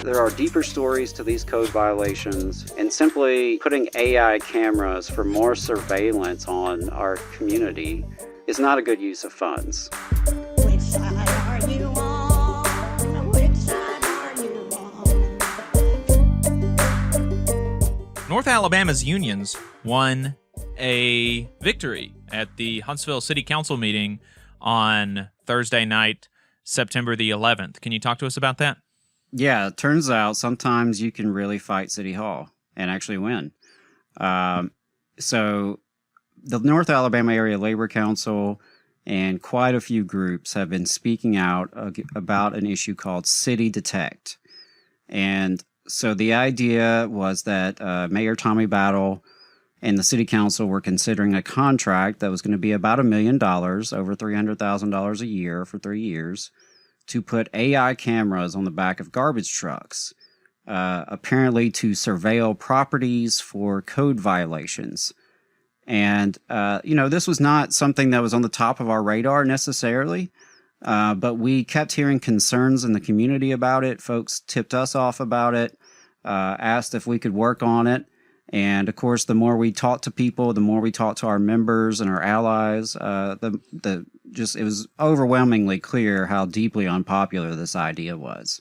there are deeper stories to these code violations, and simply putting AI cameras for more surveillance on our community is not a good use of funds. Which side are you on? Which side are you on? North Alabama's unions won a victory at the Huntsville City Council meeting on Thursday night, September the 11th. Can you talk to us about that? Yeah, it turns out sometimes you can really fight City Hall and actually win. So the North Alabama Area Labor Council and quite a few groups have been speaking out about an issue called City Detect. And so the idea was that Mayor Tommy Battle and the City Council were considering a contract that was going to be about $1 million, over $300,000 a year for 3 years, to put AI cameras on the back of garbage trucks, apparently to surveil properties for code violations. And, this was not something that was on the top of our radar necessarily, but we kept hearing concerns in the community about it. Folks tipped us off about it, asked if we could work on it. And of course, the more we talked to people, the more we talked to our members and our allies, it was overwhelmingly clear how deeply unpopular this idea was,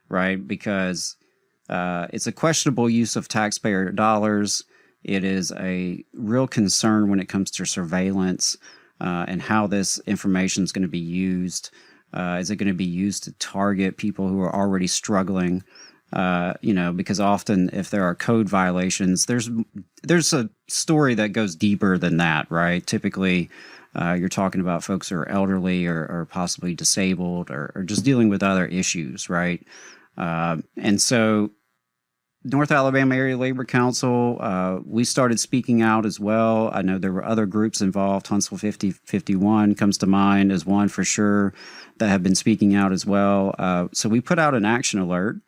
right? Because it's a questionable use of taxpayer dollars. It is a real concern when it comes to surveillance and how this information is going to be used. Is it going to be used to target people who are already struggling? Because often if there are code violations, there's a story that goes deeper than that, right? Typically, you're talking about folks who are elderly or possibly disabled or just dealing with other issues, right? And so North Alabama Area Labor Council, we started speaking out as well. I know there were other groups involved. Huntsville 5051 comes to mind as one for sure that have been speaking out as well. So we put out an action alert.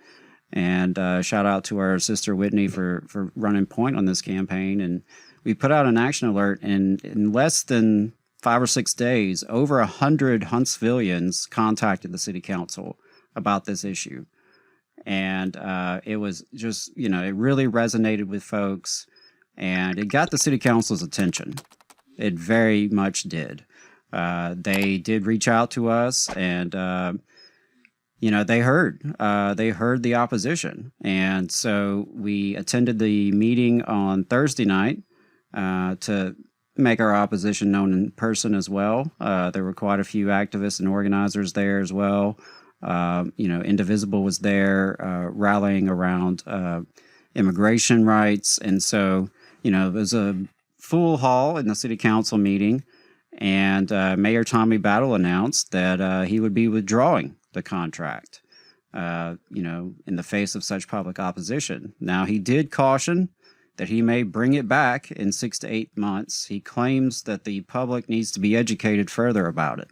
And shout out to our sister Whitney for running point on this campaign. And we put out an action alert, and in less than 5 or 6 days, over 100 Huntsvillians contacted the city council about this issue. And it was just, it really resonated with folks, and it got the city council's attention. It very much did. They did reach out to us, and they heard the opposition. And so we attended the meeting on Thursday night to make our opposition known in person as well. There were quite a few activists and organizers there as well. Indivisible was there rallying around immigration rights. And so, it was a full hall in the city council meeting. And Mayor Tommy Battle announced that he would be withdrawing the contract, in the face of such public opposition. Now, he did caution that he may bring it back in 6 to 8 months. He claims that the public needs to be educated further about it.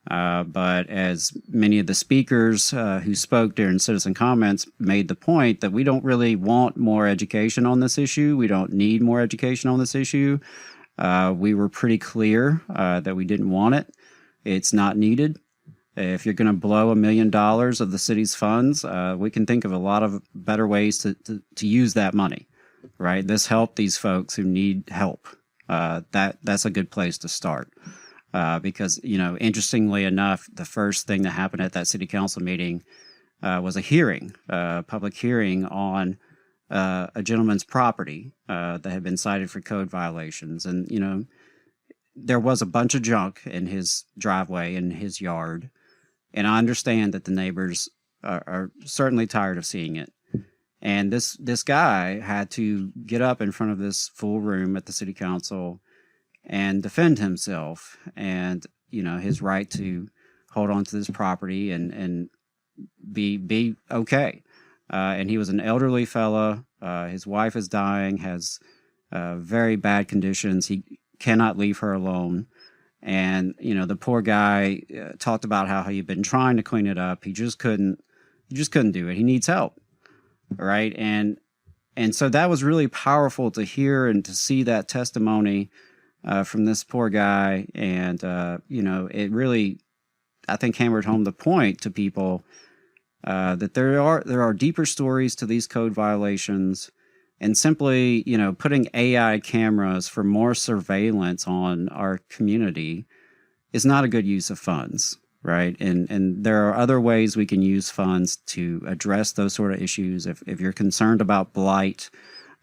But as many of the speakers who spoke during citizen comments made the point that we don't really want more education on this issue. We don't need more education on this issue. We were pretty clear that we didn't want it. It's not needed. If you're going to blow $1 million of the city's funds, we can think of a lot of better ways to use that money, right? This helped these folks who need help. That's a good place to start. Because, interestingly enough, the first thing that happened at that city council meeting was a hearing, public hearing on a gentleman's property that had been cited for code violations. And, there was a bunch of junk in his driveway, in his yard. And I understand that the neighbors are certainly tired of seeing it. And this guy had to get up in front of this full room at the city council and defend himself and, his right to hold on to this property and be okay. And he was an elderly fella. His wife is dying, has very bad conditions. He cannot leave her alone. And, the poor guy talked about how he'd been trying to clean it up. He just couldn't do it. He needs help. Right. And so that was really powerful to hear and to see that testimony from this poor guy. And, it really, I think, hammered home the point to people that there are deeper stories to these code violations, and simply, putting AI cameras for more surveillance on our community is not a good use of funds, right? And there are other ways we can use funds to address those sort of issues. If you're concerned about blight,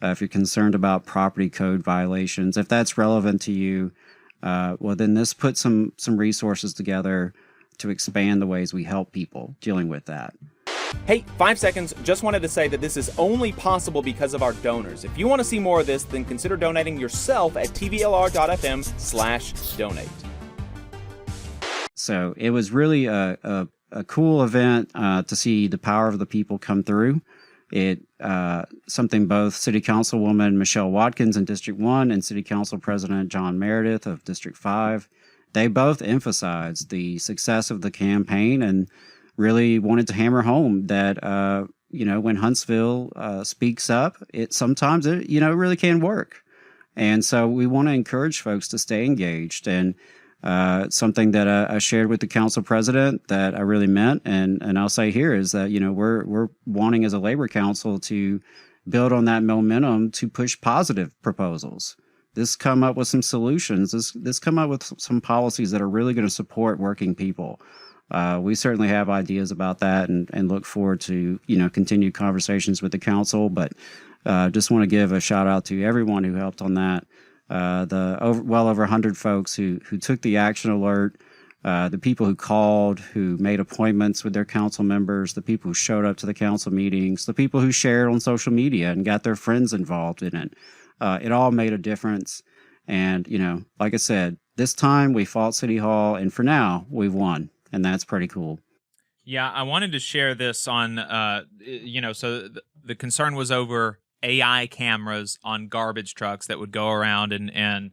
if you're concerned about property code violations, if that's relevant to you, well, then this put some resources together to expand the ways we help people dealing with that. Hey, 5 seconds. Just wanted to say that this is only possible because of our donors. If you want to see more of this, then consider donating yourself at tvlr.fm/donate. So it was really a cool event to see the power of the people come through. It something both City Councilwoman Michelle Watkins in District 1 and City Council President John Meredith of District 5, they both emphasized the success of the campaign and really wanted to hammer home that, when Huntsville speaks up, sometimes it really can work. And so we want to encourage folks to stay engaged. And something that I shared with the council president that I really meant, and I'll say here, is that, we're wanting as a labor council to build on that momentum to push positive proposals. This come up with some solutions. This come up with some policies that are really going to support working people. We certainly have ideas about that and look forward to, continued conversations with the council, but just want to give a shout out to everyone who helped on that. Well over 100 folks who took the action alert, the people who called, who made appointments with their council members, the people who showed up to the council meetings, the people who shared on social media and got their friends involved in it. It all made a difference. And, like I said, this time we fought City Hall, and for now we've won. And that's pretty cool. Yeah, I wanted to share this on, so the concern was over AI cameras on garbage trucks that would go around and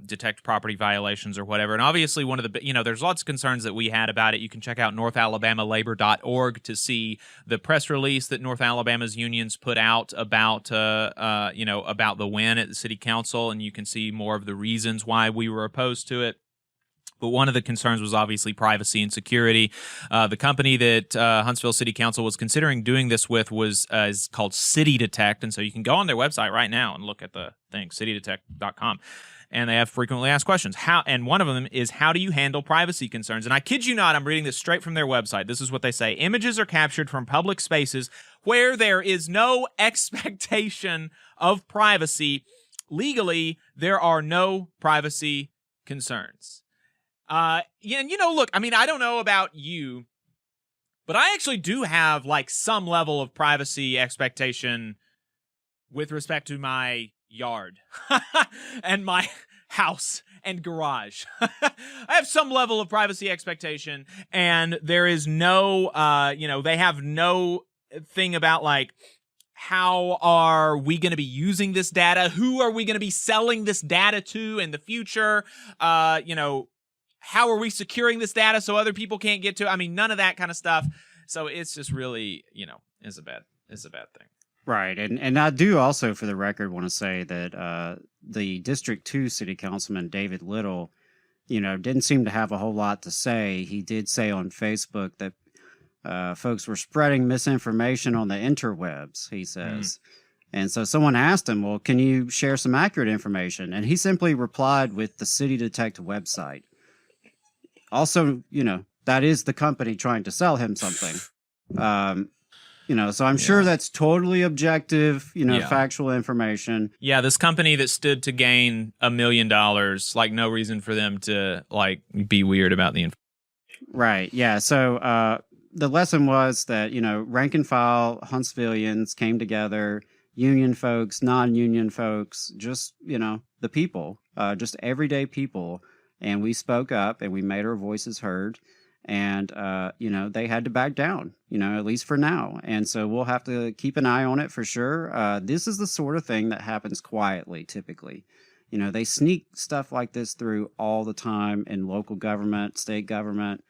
detect property violations or whatever. And obviously one of the, there's lots of concerns that we had about it. You can check out northalabamalabor.org to see the press release that North Alabama's unions put out about, about the win at the city council. And you can see more of the reasons why we were opposed to it. But one of the concerns was obviously privacy and security. The company that Huntsville City Council was considering doing this with is called City Detect. And so you can go on their website right now and look at the thing, citydetect.com. And they have frequently asked questions. And one of them is, how do you handle privacy concerns? And I kid you not, I'm reading this straight from their website. This is what they say. Images are captured from public spaces where there is no expectation of privacy. Legally, there are no privacy concerns. Look, I mean, I don't know about you, but I actually do have like some level of privacy expectation with respect to my yard and my house and garage. I have some level of privacy expectation, and there is no, they have no thing about like, how are we going to be using this data? Who are we going to be selling this data to in the future? How are we securing this data so other people can't get to it? I mean, none of that kind of stuff. So it's just really, is a bad thing. Right. And I do also, for the record, want to say that the District 2 City Councilman, David Little, didn't seem to have a whole lot to say. He did say on Facebook that folks were spreading misinformation on the interwebs, he says. And so someone asked him, well, can you share some accurate information? And he simply replied with the City Detect website. Also, that is the company trying to sell him something. So I'm sure that's totally objective, factual information. Yeah, this company that stood to gain $1 million, like no reason for them to like be weird about the information. Right. Yeah. So the lesson was that, rank and file Huntsvillians came together, union folks, non-union folks, just, the people, just everyday people. And we spoke up and we made our voices heard. And, they had to back down, at least for now. And so we'll have to keep an eye on it for sure. This is the sort of thing that happens quietly, typically. They sneak stuff like this through all the time in local government, state government,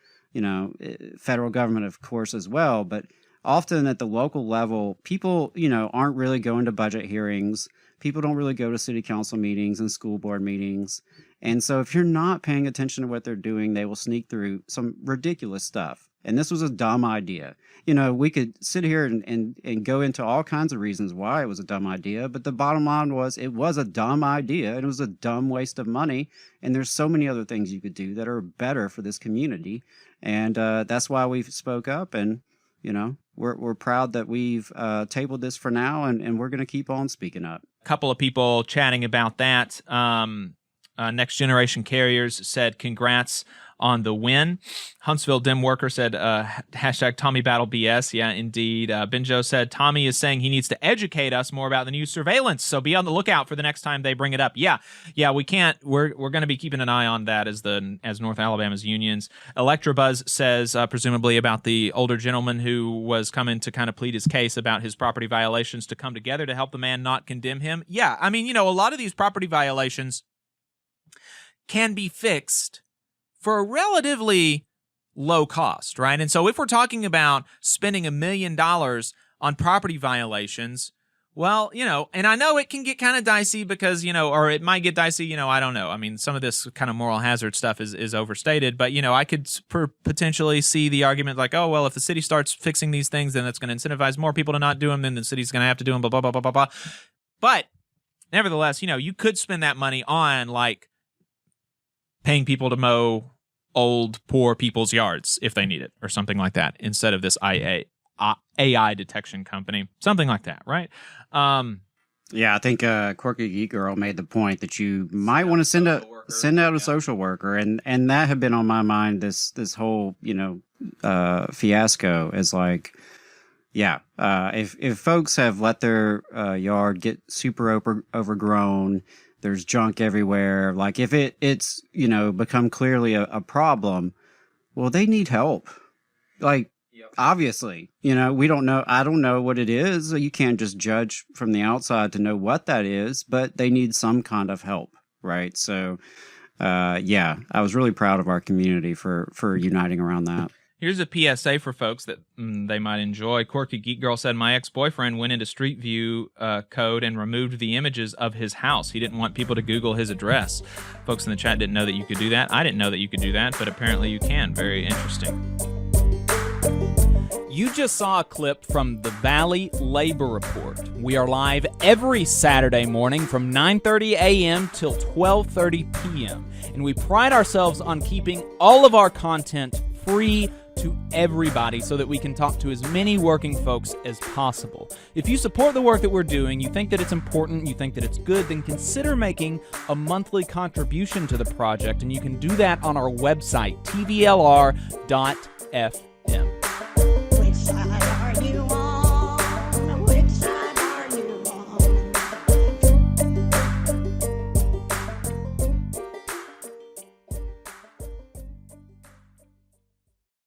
federal government, of course, as well. But often at the local level, people, aren't really going to budget hearings. People don't really go to city council meetings and school board meetings. And so if you're not paying attention to what they're doing, they will sneak through some ridiculous stuff. And this was a dumb idea. You know, we could sit here and go into all kinds of reasons why it was a dumb idea, but the bottom line was it was a dumb idea, and it was a dumb waste of money. And there's so many other things you could do that are better for this community. And that's why we spoke up. And, you know, we're proud that we've tabled this for now, and we're going to keep on speaking up. A couple of people chatting about that. Next Generation Carriers said, congrats on the win. Huntsville Dim Worker said, hashtag Tommy Battle BS. Yeah, indeed. Benjo said, Tommy is saying he needs to educate us more about the new surveillance, so be on the lookout for the next time they bring it up. Yeah, we can't. We're going to be keeping an eye on that as North Alabama's unions. Electrobuzz says, presumably about the older gentleman who was coming to kind of plead his case about his property violations, to come together to help the man, not condemn him. Yeah, I mean, you know, a lot of these property violations can be fixed for a relatively low cost, right? And so if we're talking about spending $1 million on property violations, well, you know, and I know it can get kind of dicey because, you know, or it might get dicey, you know, I don't know. I mean, some of this kind of moral hazard stuff is overstated, but, you know, I could potentially see the argument like, oh, well, if the city starts fixing these things, then that's going to incentivize more people to not do them, then the city's going to have to do them, blah, blah, blah, blah, blah, blah. But nevertheless, you know, you could spend that money on, like, paying people to mow old, poor people's yards if they need it, or something like that, instead of this AI detection company, something like that, right? Yeah, I think Quirky Geek Girl made the point that you might want to send out a social worker, and that had been on my mind this whole, you know, fiasco. Is like, yeah, if folks have let their yard get super overgrown, there's junk everywhere. Like if it's, you know, become clearly a problem, well, they need help. Like, obviously, you know, we don't know. I don't know what it is. You can't just judge from the outside to know what that is, but they need some kind of help. Right. So, yeah, I was really proud of our community for uniting around that. Here's a PSA for folks that they might enjoy. Quirky Geek Girl said, my ex-boyfriend went into Street View code and removed the images of his house. He didn't want people to Google his address. Folks in the chat didn't know that you could do that. I didn't know that you could do that, but apparently you can. Very interesting. You just saw a clip from the Valley Labor Report. We are live every Saturday morning from 9:30 a.m. till 12:30 p.m. And we pride ourselves on keeping all of our content free to everybody so that we can talk to as many working folks as possible. If you support the work that we're doing, you think that it's important, you think that it's good, then consider making a monthly contribution to the project, and you can do that on our website, tvlr.fm.